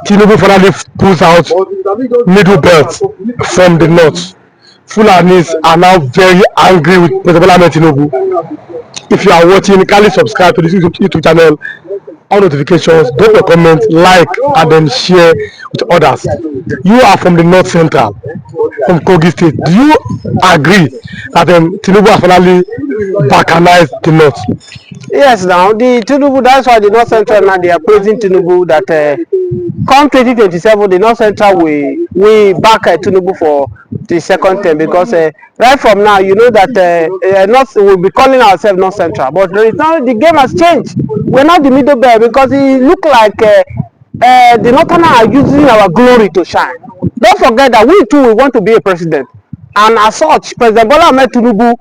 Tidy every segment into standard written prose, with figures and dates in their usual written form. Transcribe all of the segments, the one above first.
Tinubu finally pulls out middle belt from the north. Fulanis are now very angry with President Tinubu. If you are watching, kindly subscribe to this YouTube channel, on notifications, drop a comment, like, and then share with others. You are from the North Central, from Kogi State. Do you agree that Tinubu has finally balkanized the North? Yes, now the Tinubu, that's why the North Central now they are praising Tinubu that come 2027 the North Central we back Tinubu for the second term because right from now you know that North will be calling ourselves North Central, but the game has changed. We're not the middle belt because it look like the Northerners are using our glory to shine. Don't forget that we too we want to be a president, and as such, President Bola Ahmed Tinubu,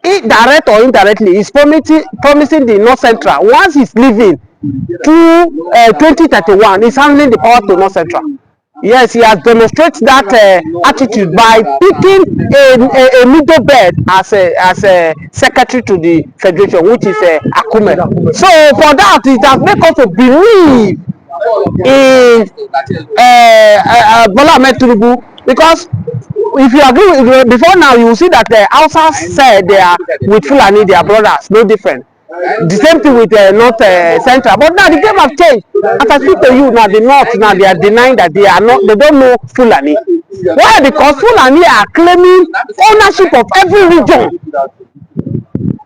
direct or indirectly, is promising the North Central once he's leaving to 2031, he's handling the power to North Central. Yes, he has demonstrated that attitude by picking a middle belt as a secretary to the federation, which is Akume. So for that, it has made us to believe in Bola Ahmed Tinubu, because if you agree with, before now you will see that Hausa said they are with Fulani, they are brothers, no different. The same thing with North Central, but now the game have changed. As I speak to you now, the North now they are denying that they are not, they don't know Fulani. Why? Because Fulani are claiming ownership of every region.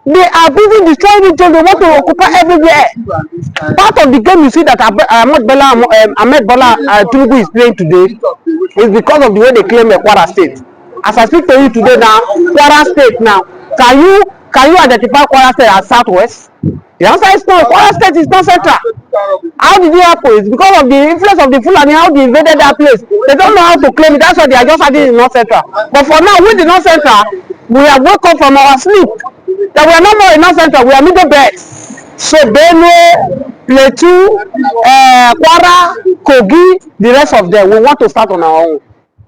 They are busy destroying region. They want to occupy everywhere. Part of the game you see that Ahmed Bola Tinubu is playing today is because of the way they claim Kwara State. As I speak to you today now, Kwara State now, can you identify Kwara State as Southwest? The answer is no. Kwara State is not central. How did it happen? It's because of the influence of the Fulani, how they invaded that place. They don't know how to claim it. That's why they are just adding in North Central. But for now, with the North Central, we have woke up from our sleep. That we are no more in North Central, we are middle belt. So Benue, Plateau, Kwara, Kogi, the rest of them, we want to start on our own.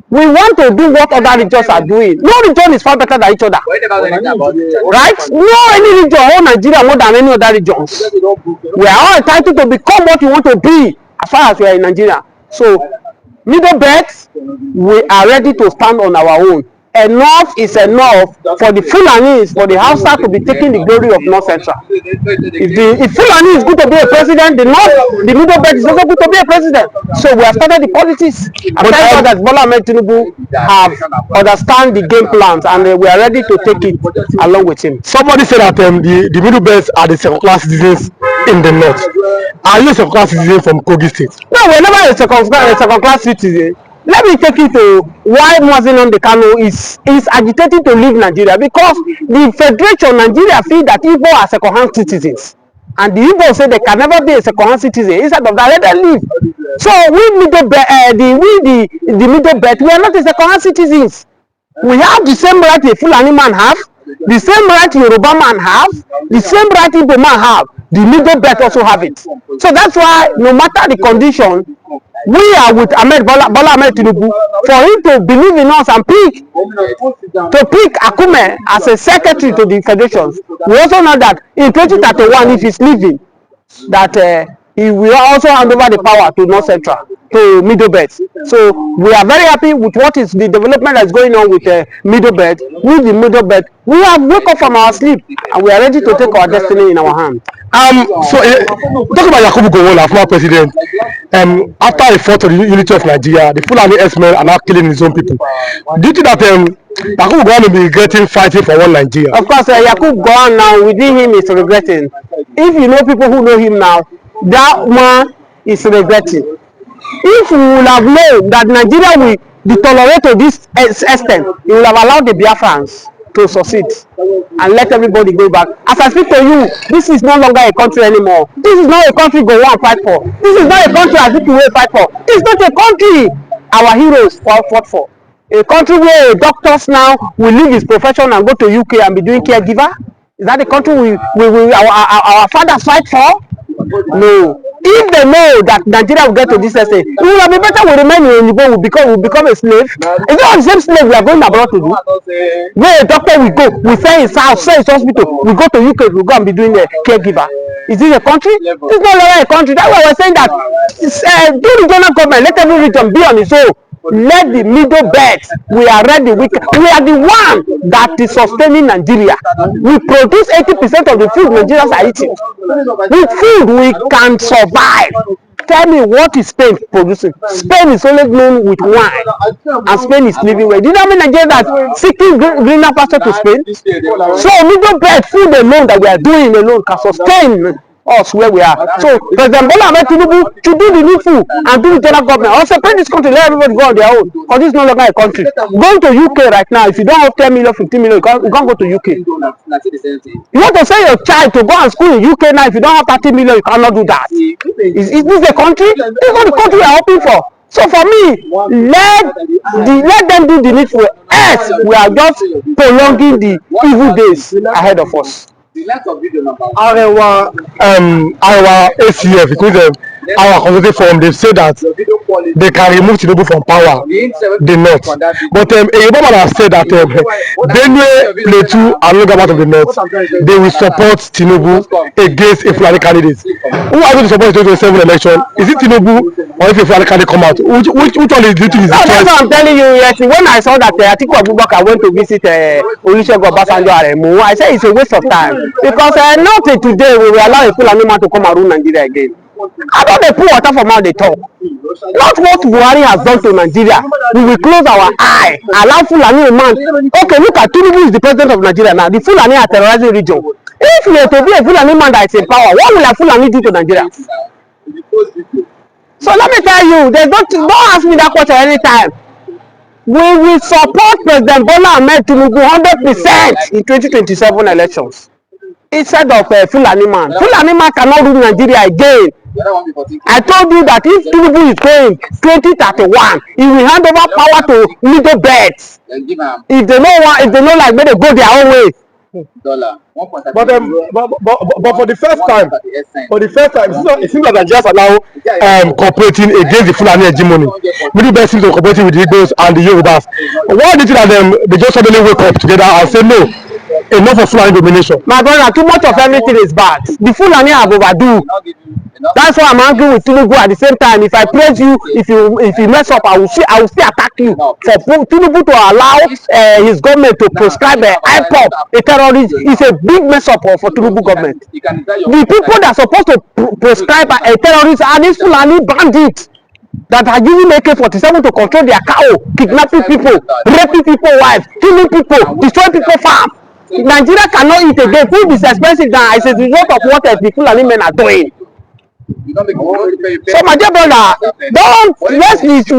We want to do what other regions are doing. No region is far better than each other. Right? No any region or Nigeria more than any other regions. We are all entitled to become what we want to be as far as we are in Nigeria. So, middle belt, we are ready to stand on our own. Enough is enough for the Fulanis, for the Hausa to be taking the glory of North Central. If Fulani is good to be a president, the middle belt is also good to be a president. So we have started the politics. I thank God that Bola Ahmed Tinubu have understand the game plans, and we are ready to take it along with him. Somebody said that the middle belts are the second-class citizens in the north. Are you a second-class citizen from Kogi State? No, we're never a second-class citizen. Let me take you to why Mazi Kano is agitating to leave Nigeria, because the Federation Nigeria feel that Igbo are second-hand citizens, and the Igbo say they can never be a second-hand citizen. Instead of that, let them leave. So we the middle belt, we are not a second-hand citizens. We have the same right a Fulani man have, the same right Yoruba man have, the same right Igbo man have. The middle belt also have it. So that's why no matter the condition, we are with Bola Ahmed Tinubu. For him to believe in us and pick Akume as a secretary to the federations, we also know that in 2031, if he's leaving, that he will also hand over the power to North Central, to middle belt. So we are very happy with what is the development that's going on with middle belt. With the middle belt, we have woke up from our sleep and we are ready to take our destiny in our hand. Talk about Yakubu Gowon, former president. After he fought for the unity of Nigeria, the Fulani S-men are now killing his own people. Do you think that Yakubu Gowon will be regretting fighting for one Nigeria? Of course, Yakubu Gowon now within him is regretting. If you know people who know him now, that man is regretting. If we would have known that Nigeria will be tolerated to this extent, he would have allowed the Biafrans to succeed and let everybody go back. As I speak to you, this is no longer a country anymore. This is not a country go and fight for. This is not a country as if we will fight for. This is not a country our heroes fought for. A country where doctors now will leave his profession and go to UK and be doing caregiver. Is that the country our fathers fight for? No. If they know that Nigeria will get to this extent, it will be better we remain in Igbo, will become a slave. It's not the same slave we are going abroad to do. Where a doctor will go, we send his house, send his hospital, we go to UK, we go and be doing a caregiver. Is this a country? It's no longer a country. That's why we're saying that do regional government, let every region be on its own. Let the middle belt. We are ready. We are the one that is sustaining Nigeria. We produce 80% of the food Nigerians are eating. With food, we can survive. Tell me, what is Spain producing? Spain is only known with wine, and Spain is living well. Do you know how many Nigerians are seeking greener pasture to Spain? So middle belt food alone that we are doing alone can sustain us where we are. So President Bola Ahmed Tinubu should do the needful and do the general government. Also separate this country, let everybody go on their own. Because this is no longer a country. Going to UK right now, if you don't have 10 million, 15 million, you can't go to UK. You want to send your child to go and school in UK now, if you don't have 30 million, you cannot do that. Is this the country? This is not the country we are hoping for. So for me, let them do the needful. Else, we are just prolonging the evil days ahead of us. Our ACF, because our consultative forum, they've said that they can remove Tinubu from power. They not. But Obama has said that Benue, Plateau, and other part of the north, they will support Tinubu against a Fulani candidate. Who are going to support the 2027 election? Is it Tinubu or if a Fulani candidate come out? Which one is the choice? That's what I'm telling you. Yes, when I saw that Atiku Abubakar went to visit Olusegun Obasanjo Aremu, I said it's a waste of time because not today we will allow a Fulani man to come and rule Nigeria again. I don't they pour water from how they talk. Not what Buhari has done to Nigeria. We will close our eye, allow Fulani man. Okay, look at Tinubu is the president of Nigeria now. The Fulani are terrorizing region. If you are to be a Fulani man that is in power, what will a Fulani do to Nigeria? So let me tell you, don't ask me that question anytime. We will support President Bola Ahmed Tinubu 100% in 2027 elections. Instead of Fulani man. Fulani man cannot rule Nigeria again. I told you that if Tinubu is going 2031, he will hand over power to middle belts. If they know like may they go their own way. But for the first time, it seems like Nigerians are now cooperating against the Fulani hegemony. Middle belt seems to cooperating with the Igbos and the Yorubas. Why do you think that they just suddenly wake up together and say no? Enough of Fulani domination. My brother, too much of everything is bad. The Fulani have overdue. That's why I'm angry with Tinubu at the same time. If I praise you, if you mess up, I will still attack you. For Tinubu to allow his government to prescribe IPOP, a terrorist, is a big mess up for Tinubu government. The people that are supposed to prescribe a terrorist are these Fulani bandits that are using AK-47 to control their cow, kidnapping people, raping people's wives, killing people, destroying people's farms. Nigeria cannot eat again. Food is expensive now. It's a result of what the Fulani men are doing. So my dear brother, we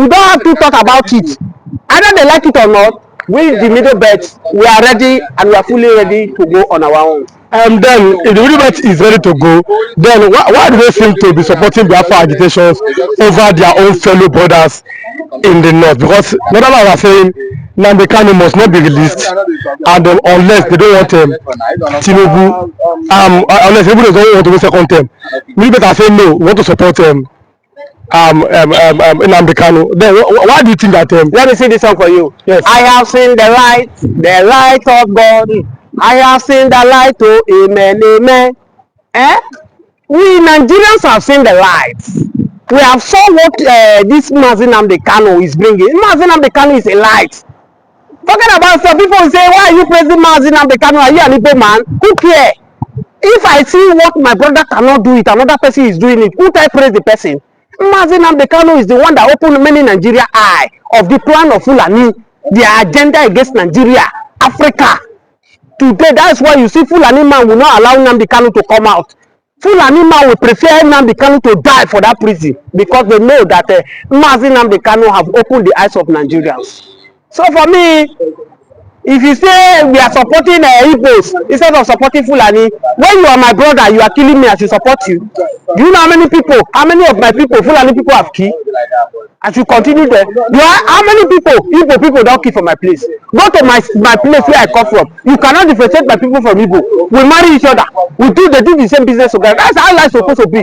don't have to talk about it. Either they like it or not, we the middle belt, we are ready and we are fully ready to go on our own. And then if the middle belt is ready to go, then why do they seem to be supporting Biafra agitations over their own fellow brothers in the north? Because Netherlands are saying Nnamdi Kanu must not be released, and unless they don't want Tinubu, unless everybody don't want to be second term, middle belt are saying no, we want to support Nnamdi Kanu. Then why do you think that? Let me see this one for you. Yes. I have seen the light of God. I have seen the light, oh, amen, amen. We Nigerians have seen the light. We have saw what this Nnamdi Kanu is bringing. Nnamdi Kanu is a light. Talking about some people say, why are you praising Nnamdi Kanu? Are you an Igbo man? Who cares? If I see what my brother cannot do it, another person is doing it, who I praise the person? Nnamdi Kanu is the one that opened many Nigeria eye of the plan of Fulani, their agenda against Nigeria, Africa. Today, that is why you see Fulani man will not allow Nnamdi Kanu to come out. Fulani man will prefer Nnamdi Kanu to die for that prison because they know that Nnamdi Kanu have opened the eyes of Nigerians. So for me, if you say we are supporting Igbos instead of supporting Fulani, when you are my brother, you are killing me as you support you. Do you know how many of my people, Fulani people have killed? As you continue there, how many people, Igbo people don't kill for my place? Go to my place where I come from. You cannot differentiate my people from Igbo. We marry each other. They do the same business together. That's how life is supposed to be.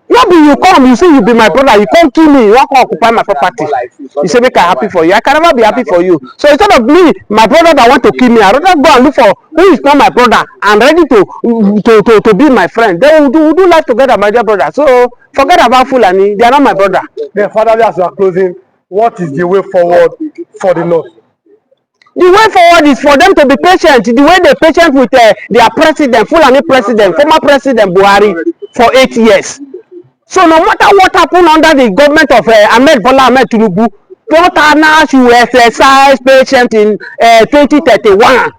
No be you come, you say you be my brother, you come kill me, you wan come occupy my property. You say make I happy for you. I can never be happy for you. So instead of me, my brother that want to kill me, I rather go and look for who is not my brother and ready to be my friend. Then we do life together, my dear brother. So forget about Fulani, they are not my brother. Then finally, as you are closing, what is the way forward for the North? The way forward is for them to be patient. The way they patient with their president, Fulani president, former president Buhari for 8 years. So no matter what happened under the government of Ahmed Tinubu, Ghana should exercise patience in 2031.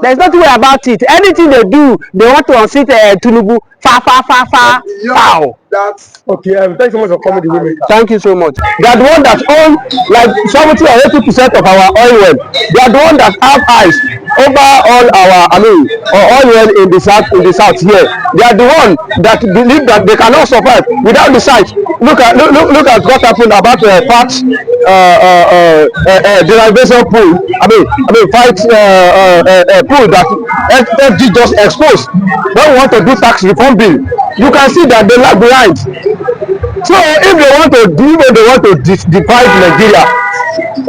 There's nothing way about it. Anything they do, they want to unseat Tinubu. Foul. That's okay. Thank you so much for coming. Thank you so much. They are the one that own like 70 or 80% of our oil well. They are the one that have eyes over all our, oil well in the south here. They are the one that believe that they cannot survive without the site. Look at what happened about parts derivation pool. Fight pool that FG just exposed. When we want to do tax reform bill, you can see that they lag behind. So if they want to divide Nigeria,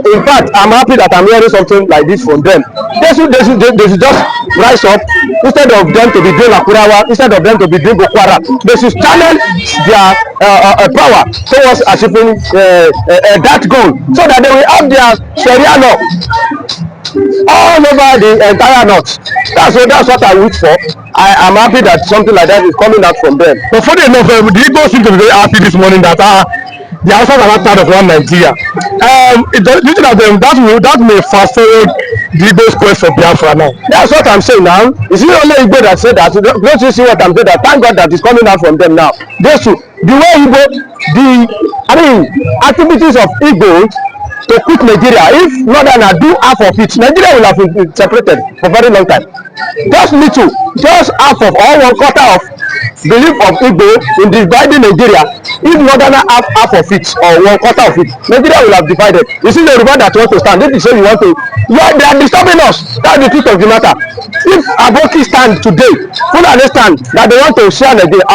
in fact, I'm happy that I'm hearing something like this from them. They should just rise up instead of them to be doing Akurawa, instead of them to be doing Boko Haram. They should channel their power towards achieving that goal, so that they will have their Sharia law all over the entire North. That's what I wish for. I am happy that something like that is coming out from them. But funny enough, the Igbo seem to be very happy this morning that the Hausas are not part of one Nigeria. That may fast forward the Igbo's quest for Biafra now. That's what I'm saying now. It's not only Igbo that said that. Don't you see what I'm saying? That thank God that is coming out from them now. They should, the way Igbo, activities of Igbo to quit Nigeria, if Northern do half of it, Nigeria will have been separated for a very long time. Just half of or 1/4 of belief of Igbo in dividing Nigeria. If Northern have half of it or 1/4 of it, Nigeria will have divided. You see the Yoruba that want to stand, if you say you want to, they are disturbing us. That's the truth of the matter. If Aboki stand today, full understand that they want to share Nigeria.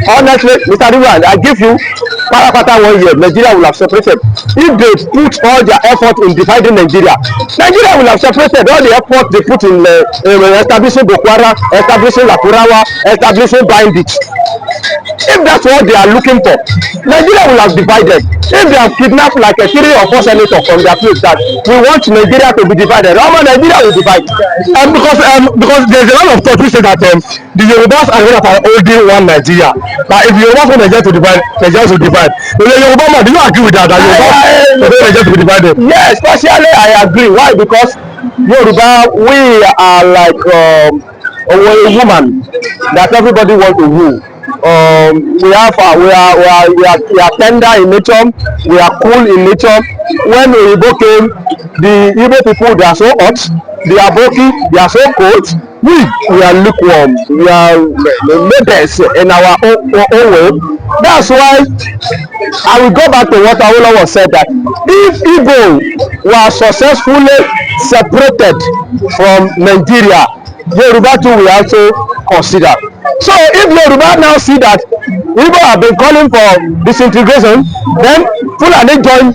Honestly, Mr. Rivan, I give you Parapata 1 year, Nigeria will have separated. If they put all their effort in dividing Nigeria, Nigeria will have separated. All the effort they put in establishing Boko Haram, establishing Lakurawa, establishing bandits. If that's what they are looking for, Nigeria will have divided. If they have kidnapped like 3 or 4 senators from their place that we want Nigeria to be divided, Nigeria will divide. Because there's a lot of talk which say that the Yorubas are holding one Nigeria. But if Yorubas want Nigeria to divide, Nigeria will divide. But the Yoruba man, do you agree with that? That Yorubas want Nigeria to be divided? Yes, especially I agree. Why? Because Yoruba, we are like a woman that everybody wants to rule. We are tender in nature, we are cool in nature. When the Igbo came, the Igbo people, they are so hot, the Aboki, they are so cold. We are lukewarm, we are modest in our own way. That's why I will go back to what Awolowo said, that if Igbo were successfully separated from Nigeria, Yoruba too will also consider. So if Yoruba now see that Igbo have been calling for disintegration, then Fulani join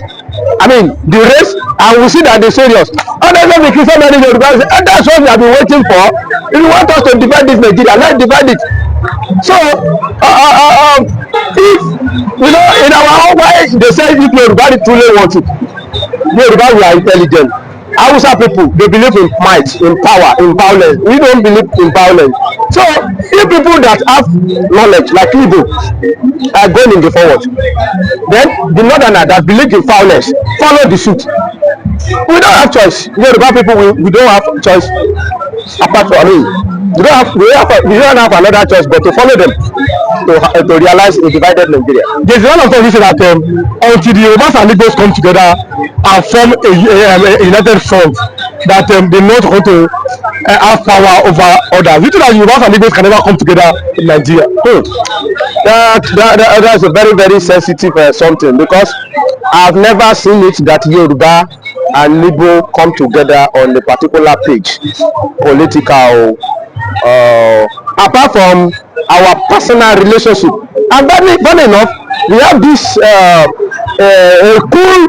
the race, and we see that they're serious. Honestly, we kill so many Yorubas, and that's what we have been waiting for. If you want us to divide this Nigeria, let's divide it. So if in our own way they say if Yoruba truly want it, Yoruba we are intelligent. Hausa people, they believe in might, in power, in violence. We don't believe in violence. So if people that have knowledge like Igbo are going in the forward, then the Northerner that believe in violence follow the suit. We don't have choice. Yoruba people, we don't have choice apart from we don't have another choice but to follow them to realize a divided Nigeria. There's one of them who say that until the Yorubas and Igbos come together and form a united front, that they not going to have power over others. You think that Yorubas and Igbos can never come together in Nigeria? That's a very, very sensitive something, because I've never seen it that Yoruba and Igbo come together on a particular page, political. Apart from our personal relationship, And funny enough, we have this cool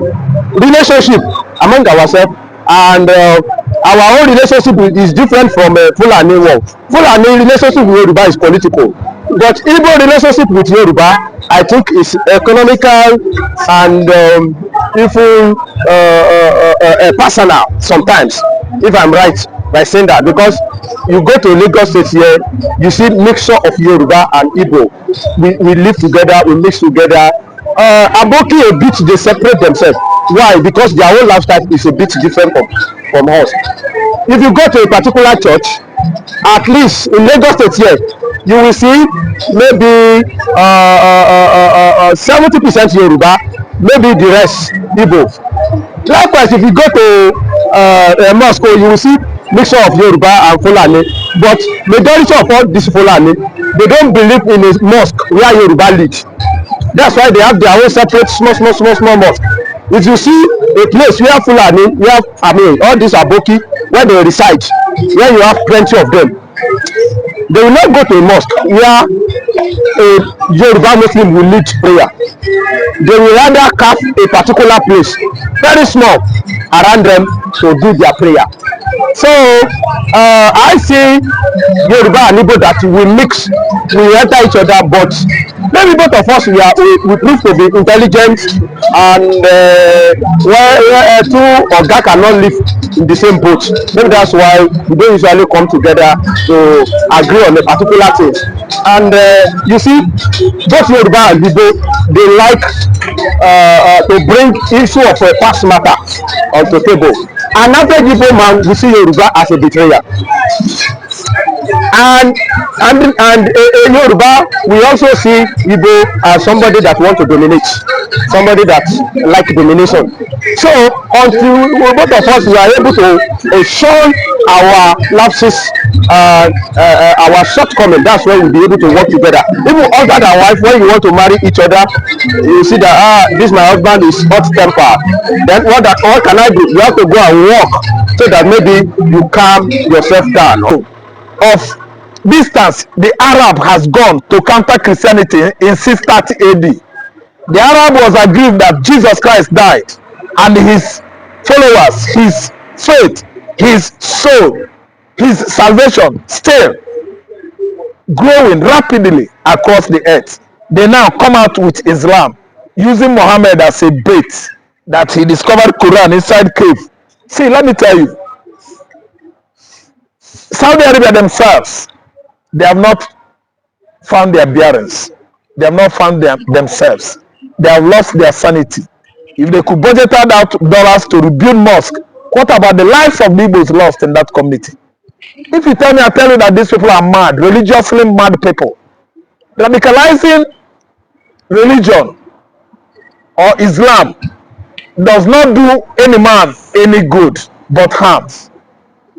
relationship among ourselves, and our own relationship is different from Fulani one. Fulani relationship with Yoruba is political, but Igbo relationship with Yoruba, I think, is economical and even personal sometimes, if I'm right by saying that, because you go to Lagos State here, you see mixture of Yoruba and Igbo. We live together, we mix together. Aboki a bit, they separate themselves. Why? Because their own lifestyle is a bit different from us. If you go to a particular church, at least in Lagos State here, you will see maybe 70% Yoruba, maybe the rest Igbo. Likewise, if you go to mosque, you will see mixture of Yoruba and Fulani, but majority of all these Fulani, they don't believe in a mosque where Yoruba lead. That's why they have their own separate small mosque. If you see a place where Fulani, where all these Aboki, where they reside, where you have plenty of them, they will not go to a mosque where a Yoruba Muslim will lead prayer. They will rather carve a particular place, very small, around them to do their prayer. So I see Yoruba and Igbo that we mix, we enter each other, but maybe both of us we prove to be intelligent, and where two oga cannot live in the same boat. Maybe that's why we don't usually come together to agree on a particular thing. And you see, both Yoruba and Igbo, they like to bring issue of a past matter onto table. An average Igbo man will see Yoruba as a betrayer. And Yoruba, we also see Igbo as somebody that want to dominate, somebody that like domination. So until both of us we are able to shun our lapses, our shortcomings, that's when we'll be able to work together. Even husband and wife, when you want to marry each other, you see that this my husband is hot temper. Then what can I do? You have to go and work so that maybe you calm yourself down. Of distance, the Arab has gone to counter Christianity in 630 AD. The Arab was aggrieved that Jesus Christ died, and his followers, his faith, his soul, his salvation still growing rapidly across the earth. They now come out with Islam, using Muhammad as a bait, that he discovered Quran inside cave. See, let me tell you, Saudi Arabia themselves, they have not found their bearings. They have not found themselves. They have lost their sanity. If they could budget out dollars to rebuild mosque, what about the lives of the Igbos lost in that community? If you tell me, I tell you that these people are mad, religiously mad people. Radicalizing religion or Islam does not do any man any good, but harms,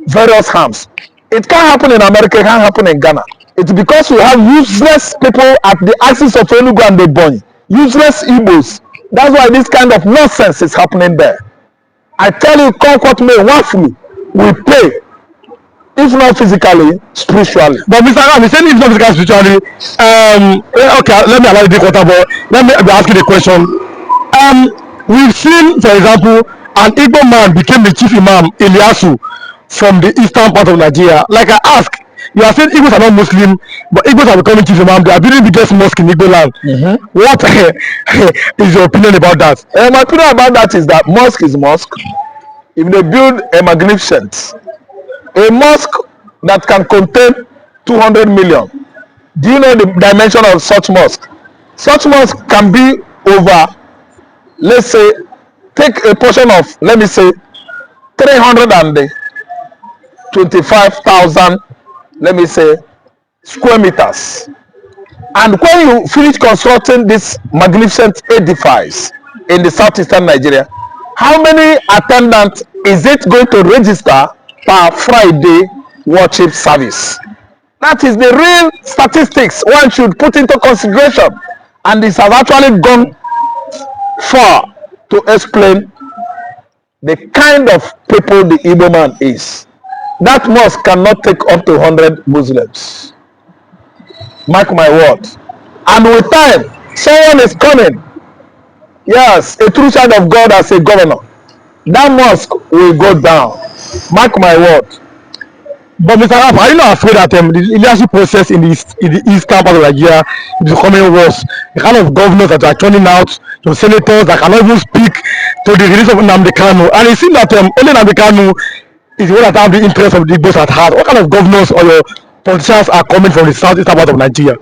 various harms. It can't happen in America, it can't happen in Ghana. It's because we have useless people at the axis of Enugu and Ebonyi, useless Igbos. That's why this kind of nonsense is happening there. I tell you, come what may, once we pay, if not physically, spiritually. But Mr. Ram, he's saying if not physically, spiritually. Okay, let me allow you to quarter, but let me ask you the question. We've seen, for example, an Igbo man became the chief imam, Ilyasu, from the eastern part of Nigeria. Like I ask, you are saying Igbos are not Muslim, but Igbos are becoming chief imam. They are building the biggest mosque in Igbo land. Mm-hmm. What is your opinion about that? My opinion about that is that mosque is mosque. If they build a magnificent, a mosque that can contain 200 million. Do you know the dimension of such mosque? Such mosque can be over, let's say, take a portion of, let me say, 325,000, let me say, square meters. And when you finish constructing this magnificent edifice in the southeastern Nigeria, how many attendants is it going to register per Friday worship service? That is the real statistics one should put into consideration, and this has actually gone far to explain the kind of people the Igbo man is. That mosque cannot take up to 100 Muslims. Mark my word. And with time, someone is coming. Yes, a true child of God as a governor. That mosque will go down. Mark my word. But Mr. Raf, are you not afraid that the leadership process in the eastern part of Nigeria is becoming worse? The kind of governors that are turning out, your senators that cannot even speak to the release of Nnamdi Kanu, and it seems that only Nnamdi Kanu is the one that have the interest of the Igbos at heart. What kind of governors or your politicians are coming from the southeastern part of Nigeria?